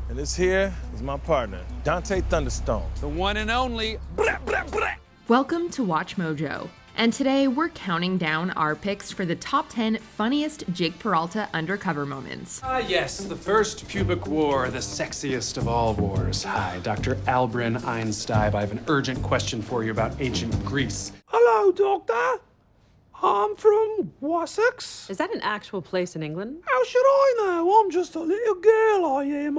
And this here is my partner, Dante Thunderstone. The one and only. Welcome to Watch Mojo, and today we're counting down our picks for the top 10 funniest Jake Peralta undercover moments. Yes, the first pubic war, the sexiest of all wars. Hi, Dr. Albrin Einstein. I have an urgent question for you about ancient Greece. Hello, Doctor. I'm from Wessex. Is that an actual place in England? How should I know? I'm just a little girl, I am.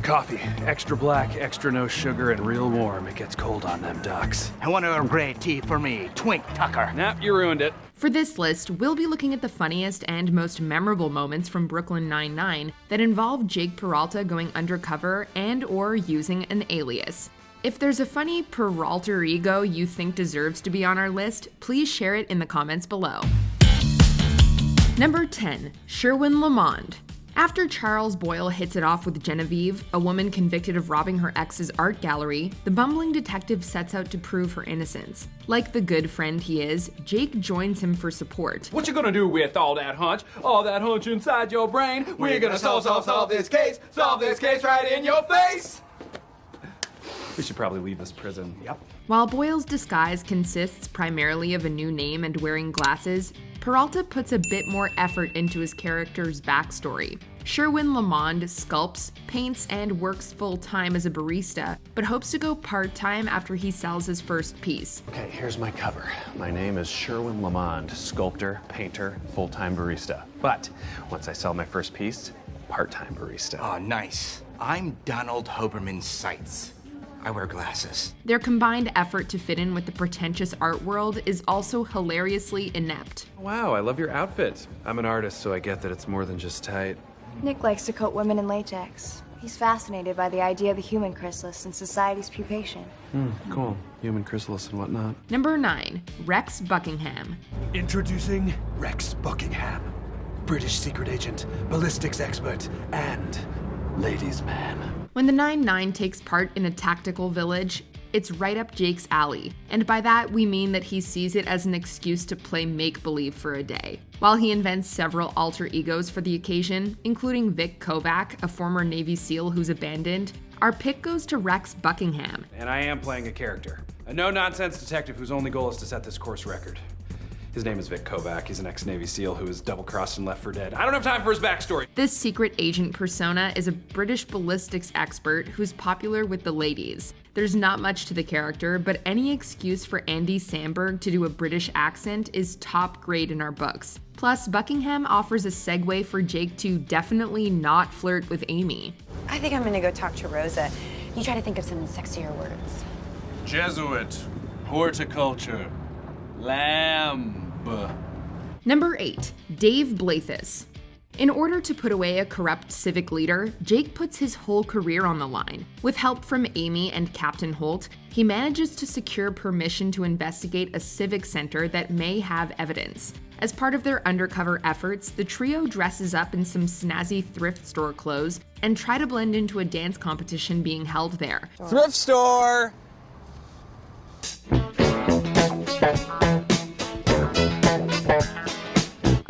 Coffee, extra black, extra no sugar, and real warm. It gets cold on them docks. I want Earl Grey tea for me, Twink Tucker. Nah, you ruined it. For this list, we'll be looking at the funniest and most memorable moments from Brooklyn Nine-Nine that involve Jake Peralta going undercover and or using an alias. If there's a funny Peralter ego you think deserves to be on our list, please share it in the comments below. Number 10, Sherwin Lamonde. After Charles Boyle hits it off with Genevieve, a woman convicted of robbing her ex's art gallery, the bumbling detective sets out to prove her innocence. Like the good friend he is, Jake joins him for support. What you gonna do with all that hunch inside your brain? We're gonna solve this case right in your face. We should probably leave this prison. Yep. While Boyle's disguise consists primarily of a new name and wearing glasses, Peralta puts a bit more effort into his character's backstory. Sherwin Lamonde sculpts, paints, and works full-time as a barista, but hopes to go part-time after he sells his first piece. Okay, here's my cover. My name is Sherwin Lamonde, sculptor, painter, full-time barista. But once I sell my first piece, part-time barista. Oh, nice. I'm Donald Hoberman Seitz. I wear glasses. Their combined effort to fit in with the pretentious art world is also hilariously inept. Wow, I love your outfit. I'm an artist, so I get that it's more than just tight. Nick likes to coat women in latex. He's fascinated by the idea of the human chrysalis and society's pupation. Cool. Human chrysalis and whatnot. Number 9, Rex Buckingham. Introducing Rex Buckingham, British secret agent, ballistics expert, and ladies' man. When the 9-9 takes part in a tactical village, it's right up Jake's alley, and by that we mean that he sees it as an excuse to play make-believe for a day. While he invents several alter egos for the occasion, including Vic Kovac, a former Navy SEAL who's abandoned, our pick goes to Rex Buckingham. And I am playing a character. A no-nonsense detective whose only goal is to set this course record. His name is Vic Kovac. He's an ex-Navy SEAL who was double-crossed and left for dead. I don't have time for his backstory. This secret agent persona is a British ballistics expert who's popular with the ladies. There's not much to the character, but any excuse for Any Samberg to do a British accent is top grade in our books. Plus, Buckingham offers a segue for Jake to definitely not flirt with Amy. I think I'm gonna go talk to Rosa. You try to think of some sexier words. Jesuit. Horticulture. Lamb. Number 8, Dave Blathis. In order to put away a corrupt civic leader, Jake puts his whole career on the line. With help from Amy and Captain Holt, he manages to secure permission to investigate a civic center that may have evidence. As part of their undercover efforts, the trio dresses up in some snazzy thrift store clothes and try to blend into a dance competition being held there. Thrift store!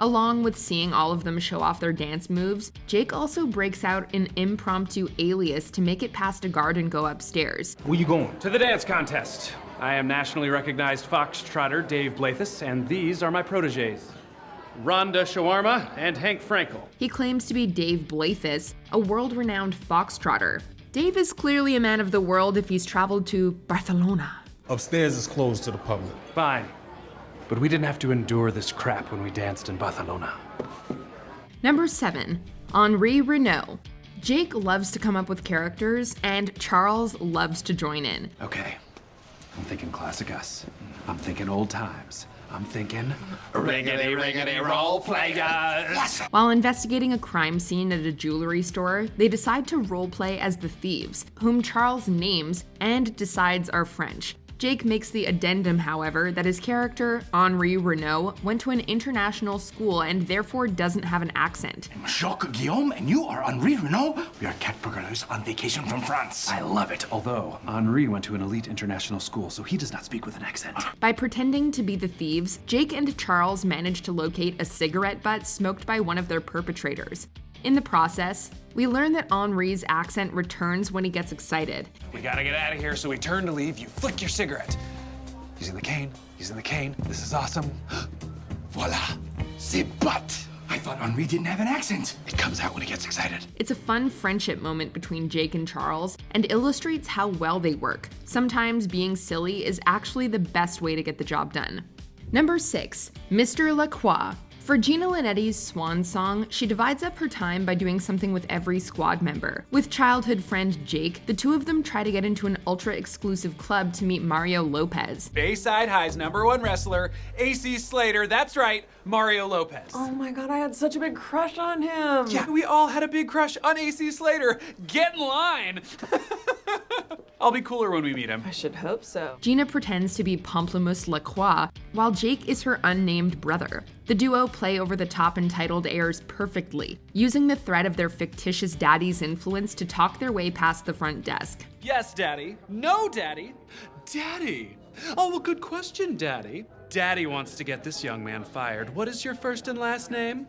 Along with seeing all of them show off their dance moves, Jake also breaks out an impromptu alias to make it past a guard and go upstairs. Where you going? To the dance contest. I am nationally recognized foxtrotter Dave Blathis, and these are my proteges, Rhonda Shawarma and Hank Frankel. He claims to be Dave Blathis, a world-renowned foxtrotter. Dave is clearly a man of the world if he's traveled to Barcelona. Upstairs is closed to the public. Fine. But we didn't have to endure this crap when we danced in Barcelona. Number 7, Henri Renault. Jake loves to come up with characters, and Charles loves to join in. Okay, I'm thinking classic us. I'm thinking old times. I'm thinking riggedy role players. Yes. While investigating a crime scene at a jewelry store, they decide to roleplay as the thieves, whom Charles names and decides are French. Jake makes the addendum, however, that his character, Henri Renault, went to an international school and therefore doesn't have an accent. I'm Jacques Guillaume, and you are Henri Renault. We are cat burglars on vacation from France. I love it, although Henri went to an elite international school, so he does not speak with an accent. By pretending to be the thieves, Jake and Charles manage to locate a cigarette butt smoked by one of their perpetrators. In the process, we learn that Henri's accent returns when he gets excited. We gotta get out of here, so we turn to leave. You flick your cigarette. Using the cane, using the cane. This is awesome. Voila. C'est but. I thought Henri didn't have an accent. It comes out when he gets excited. It's a fun friendship moment between Jake and Charles and illustrates how well they work. Sometimes being silly is actually the best way to get the job done. Number 6, Mr. Lacroix. For Gina Linetti's swan song, she divides up her time by doing something with every squad member. With childhood friend Jake, the two of them try to get into an ultra-exclusive club to meet Mario Lopez. Bayside High's #1 wrestler, AC Slater. That's right, Mario Lopez. Oh my god, I had such a big crush on him. Yeah, we all had a big crush on AC Slater. Get in line. I'll be cooler when we meet him. I should hope so. Gina pretends to be Pamplemousse Lacroix, while Jake is her unnamed brother. The duo play over-the-top entitled airs perfectly, using the threat of their fictitious daddy's influence to talk their way past the front desk. Yes, Daddy. No, Daddy. Daddy. Oh, well, good question, Daddy. Daddy wants to get this young man fired. What is your first and last name?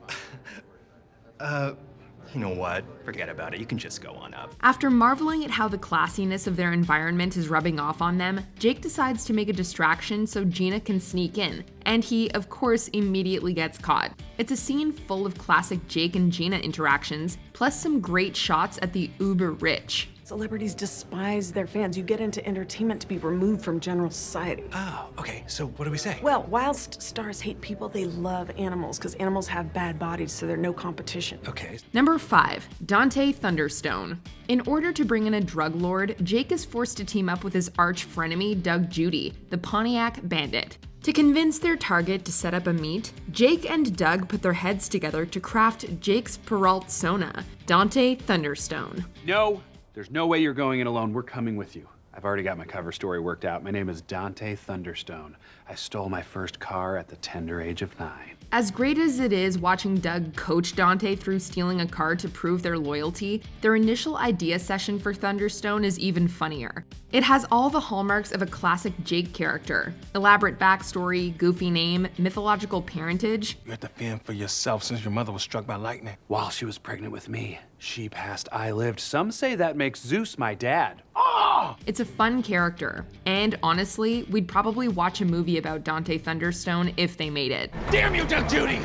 You know what? Forget about it. You can just go on up. After marveling at how the classiness of their environment is rubbing off on them, Jake decides to make a distraction so Gina can sneak in, and he, of course, immediately gets caught. It's a scene full of classic Jake and Gina interactions, plus some great shots at the uber rich. Celebrities despise their fans. You get into entertainment to be removed from general society. Oh, okay. So what do we say? Well, whilst stars hate people, they love animals, because animals have bad bodies, so they're no competition. Okay. Number 5, Dante Thunderstone. In order to bring in a drug lord, Jake is forced to team up with his arch frenemy, Doug Judy, the Pontiac Bandit. To convince their target to set up a meet, Jake and Doug put their heads together to craft Jake's Peralta, Dante Thunderstone. No, there's no way you're going in alone. We're coming with you. I've already got my cover story worked out. My name is Dante Thunderstone. I stole my first car at the tender age of 9. As great as it is watching Doug coach Dante through stealing a car to prove their loyalty, their initial idea session for Thunderstone is even funnier. It has all the hallmarks of a classic Jake character: elaborate backstory, goofy name, mythological parentage. You had to fend for yourself since your mother was struck by lightning. While she was pregnant with me, she passed, I lived. Some say that makes Zeus my dad. It's a fun character, and honestly, we'd probably watch a movie about Dante Thunderstone if they made it. Damn you, Doug Judy!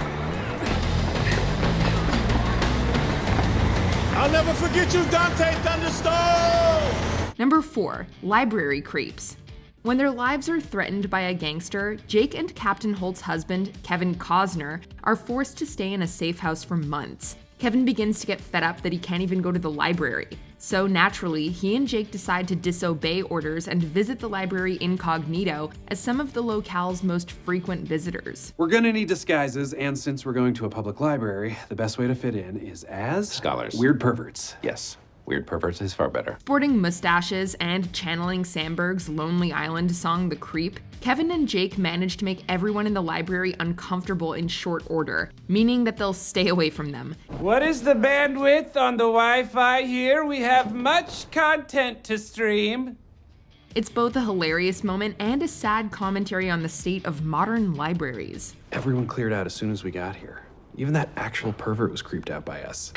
I'll never forget you, Dante Thunderstone! Number 4, Library Creeps. When their lives are threatened by a gangster, Jake and Captain Holt's husband, Kevin Costner, are forced to stay in a safe house for months. Kevin begins to get fed up that he can't even go to the library. So naturally, he and Jake decide to disobey orders and visit the library incognito as some of the locale's most frequent visitors. We're gonna need disguises, and since we're going to a public library, the best way to fit in is as Scholars. weird perverts. Yes, weird perverts is far better. Sporting mustaches and channeling Samberg's Lonely Island song The Creep, Kevin and Jake manage to make everyone in the library uncomfortable in short order, meaning that they'll stay away from them. What is the bandwidth on the Wi-Fi here? We have much content to stream. It's both a hilarious moment and a sad commentary on the state of modern libraries. Everyone cleared out as soon as we got here. Even that actual pervert was creeped out by us.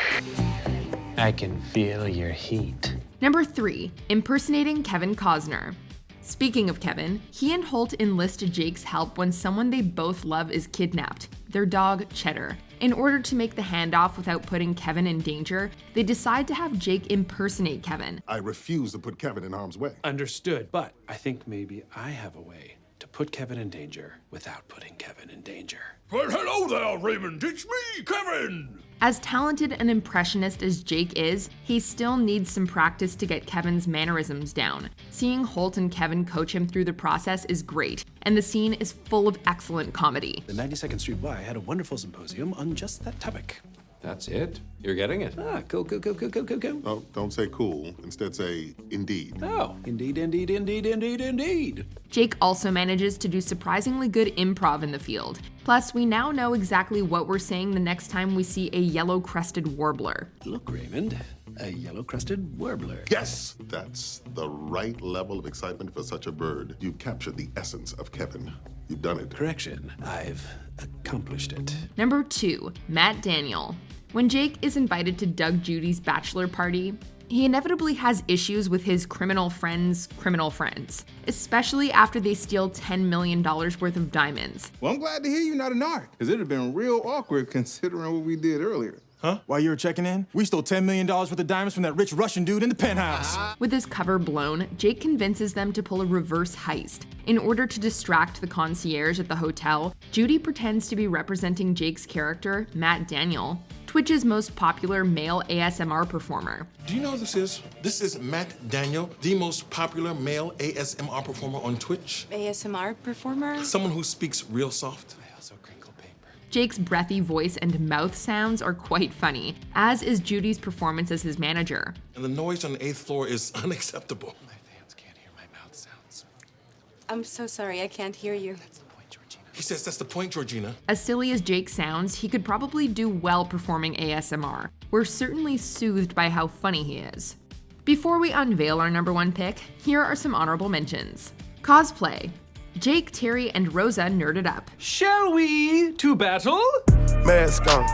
I can feel your heat. Number 3, Impersonating Kevin Costner. Speaking of Kevin, he and Holt enlist Jake's help when someone they both love is kidnapped, their dog Cheddar. In order to make the handoff without putting Kevin in danger, they decide to have Jake impersonate Kevin. I refuse to put Kevin in harm's way. Understood, but I think maybe I have a way to put Kevin in danger without putting Kevin in danger. Well, hello there, Raymond. It's me, Kevin. As talented an impressionist as Jake is, he still needs some practice to get Kevin's mannerisms down. Seeing Holt and Kevin coach him through the process is great, and the scene is full of excellent comedy. The 92nd Street Y had a wonderful symposium on just that topic. That's it? You're getting it? Ah, cool. Oh, don't say cool. Instead say indeed. Oh, indeed. Jake also manages to do surprisingly good improv in the field. Plus, we now know exactly what we're saying the next time we see a yellow-crested warbler. Look, Raymond, a yellow-crested warbler. Yes, that's the right level of excitement for such a bird. You've captured the essence of Kevin. You've done it. Correction, I've accomplished it. Number 2, Matt Daniel. When Jake is invited to Doug Judy's bachelor party, he inevitably has issues with his criminal friends' criminal friends, especially after they steal $10 million worth of diamonds. Well, I'm glad to hear you're not a narc, because it'd have been real awkward considering what we did earlier. Huh? While you were checking in, we stole $10 million worth of diamonds from that rich Russian dude in the penthouse. With his cover blown, Jake convinces them to pull a reverse heist. In order to distract the concierge at the hotel, Judy pretends to be representing Jake's character, Matt Daniel, Twitch's most popular male ASMR performer. Do you know who this is? This is Matt Daniel, the most popular male ASMR performer on Twitch. ASMR performer? Someone who speaks real soft. I also crinkle paper. Jake's breathy voice and mouth sounds are quite funny, as is Judy's performance as his manager. And the noise on the 8th floor is unacceptable. My fans can't hear my mouth sounds. I'm so sorry, I can't hear you. That's the point, Georgina. He says that's the point, Georgina. As silly as Jake sounds, he could probably do well performing ASMR. We're certainly soothed by how funny he is. Before we unveil our number 1 pick, here are some honorable mentions. Cosplay. Jake, Terry, and Rosa nerded up. Shall we to battle? Mask on.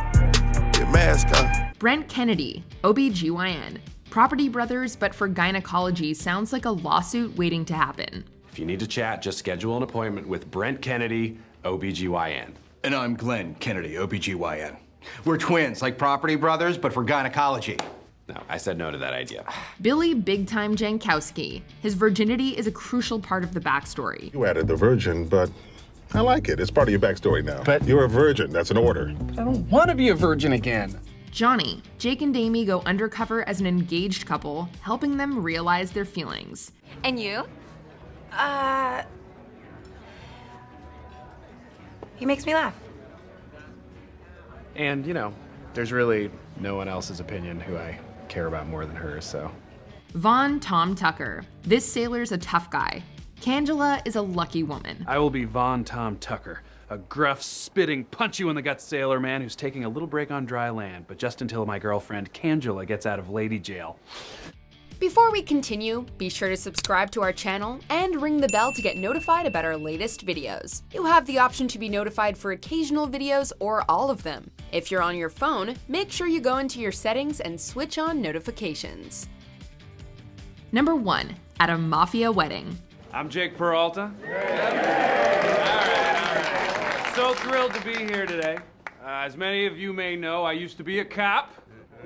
Get mask on. Brent Kennedy, OBGYN. Property Brothers, but for gynecology sounds like a lawsuit waiting to happen. If you need to chat, just schedule an appointment with Brent Kennedy, OBGYN. And I'm Glenn Kennedy, OBGYN. We're twins, like Property Brothers, but for gynecology. No, I said no to that idea. Billy Big Time Jankowski. His virginity is a crucial part of the backstory. You added the virgin, but I like it. It's part of your backstory now. But you're a virgin. That's an order. I don't want to be a virgin again. Johnny. Jake and Damie go undercover as an engaged couple, helping them realize their feelings. And you? He makes me laugh. And, there's really no one else's opinion who I care about more than hers, so. Vaughn Tom Tucker. This sailor's a tough guy. Candela is a lucky woman. I will be Von Tom Tucker, a gruff, spitting, punch-you-in-the-gut sailor man who's taking a little break on dry land, but just until my girlfriend Candela gets out of lady jail. Before we continue, be sure to subscribe to our channel and ring the bell to get notified about our latest videos. You have the option to be notified for occasional videos or all of them. If you're on your phone, make sure you go into your settings and switch on notifications. Number 1, at a mafia wedding. I'm Jake Peralta. All right. So thrilled to be here today. As many of you may know, I used to be a cop.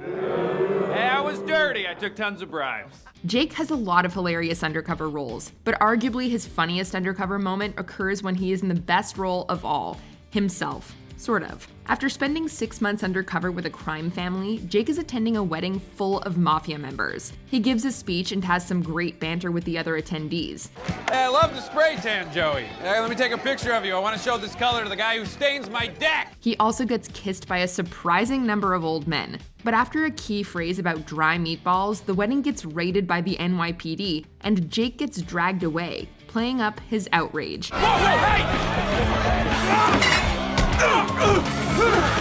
I was dirty. I took tons of bribes. Jake has a lot of hilarious undercover roles, but arguably his funniest undercover moment occurs when he is in the best role of all, himself. Sort of. After spending 6 months undercover with a crime family, Jake is attending a wedding full of mafia members. He gives a speech and has some great banter with the other attendees. Hey, I love the spray tan, Joey. Hey, let me take a picture of you. I want to show this color to the guy who stains my deck. He also gets kissed by a surprising number of old men. But after a key phrase about dry meatballs, the wedding gets raided by the NYPD, and Jake gets dragged away, playing up his outrage. Whoa, hey!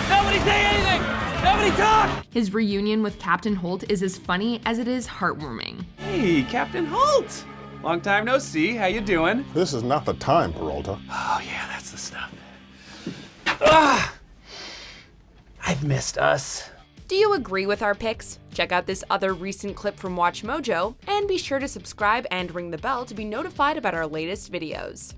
Nobody say anything! Nobody talk! His reunion with Captain Holt is as funny as it is heartwarming. Hey, Captain Holt! Long time no see, how you doing? This is not the time, Peralta. Oh yeah, that's the stuff. I've missed us. Do you agree with our picks? Check out this other recent clip from WatchMojo, and be sure to subscribe and ring the bell to be notified about our latest videos.